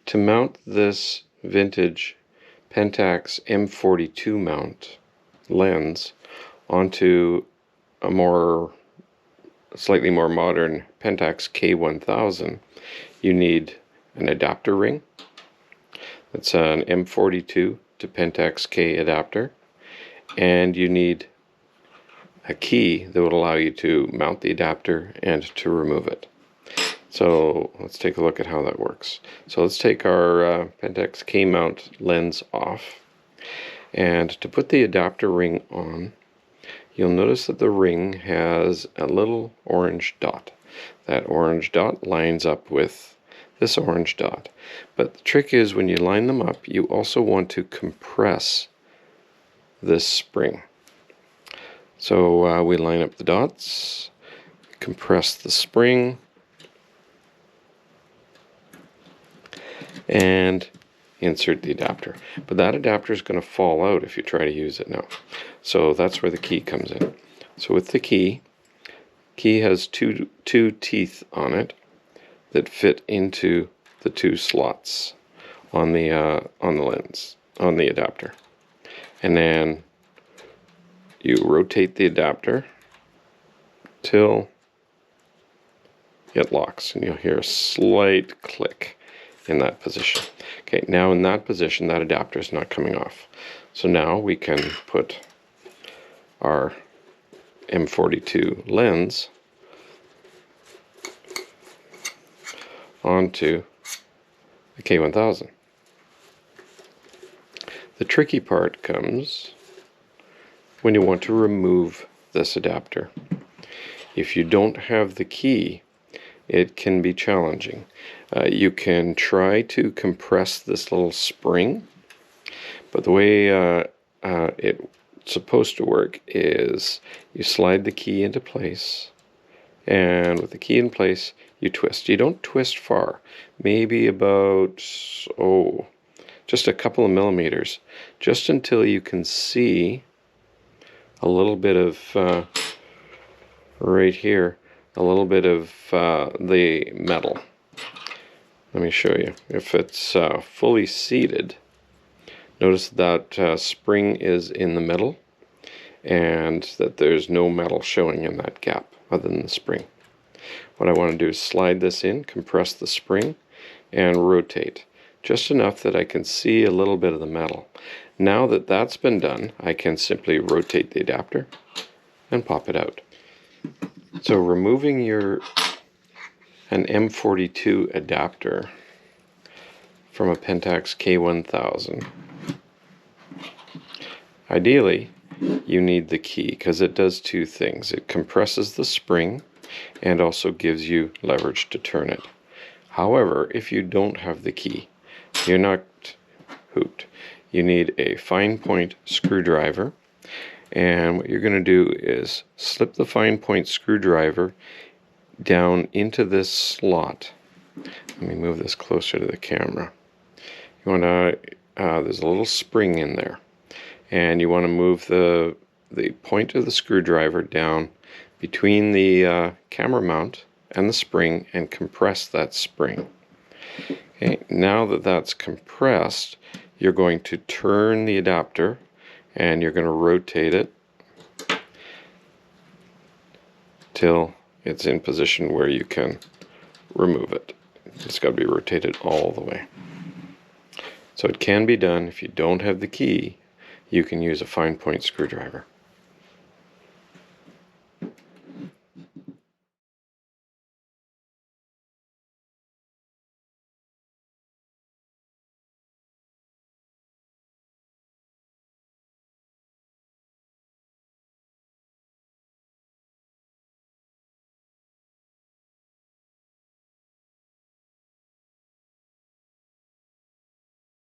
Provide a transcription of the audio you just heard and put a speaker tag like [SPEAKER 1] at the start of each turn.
[SPEAKER 1] To mount this vintage Pentax M42 mount lens onto a slightly more modern Pentax K1000, you need an adapter ring. That's an M42 to Pentax K adapter, and you need a key that would allow you to mount the adapter and to remove it. So let's take a look at how that works. So let's take our Pentax K mount lens off, and to put the adapter ring on, you'll notice that the ring has a little orange dot. That orange dot lines up with this orange dot. But the trick is, when you line them up, you also want to compress this spring. So we line up the dots, compress the spring, and insert the adapter. But that adapter is going to fall out if you try to use it now. So that's where the key comes in. So with the key has two teeth on it that fit into the two slots on the lens, on the adapter. And then you rotate the adapter till it locks, and you'll hear a slight click in that position. Okay, now in that position, that adapter is not coming off. So now we can put our M42 lens onto the K1000. The tricky part comes when you want to remove this adapter. If you don't have the key, it can be challenging. You can try to compress this little spring, but the way it's supposed to work is you slide the key into place, and with the key in place, you twist. You don't twist far, maybe about, just a couple of millimeters, just until you can see a little bit of, right here, a little bit of the metal. Let me show you. If it's fully seated, notice that spring is in the middle, and that there's no metal showing in that gap other than the spring. What I want to do is slide this in, compress the spring, and rotate just enough that I can see a little bit of the metal. Now that that's been done, I can simply rotate the adapter and pop it out. So removing an M42 adapter from a Pentax K1000, ideally you need the key, because it does two things. It compresses the spring and also gives you leverage to turn it. However, if you don't have the key, you're not hooped. You need a fine point screwdriver, and what you're going to do is slip the fine point screwdriver down into this slot. Let me move this closer to the camera. You want to, there's a little spring in there, and you want to move the point of the screwdriver down between the camera mount and the spring and compress that spring. Okay, now that that's compressed, you're going to turn the adapter and you're going to rotate it till it's in position where you can remove it. It's got to be rotated all the way. So it can be done. If you don't have the key, you can use a fine point screwdriver.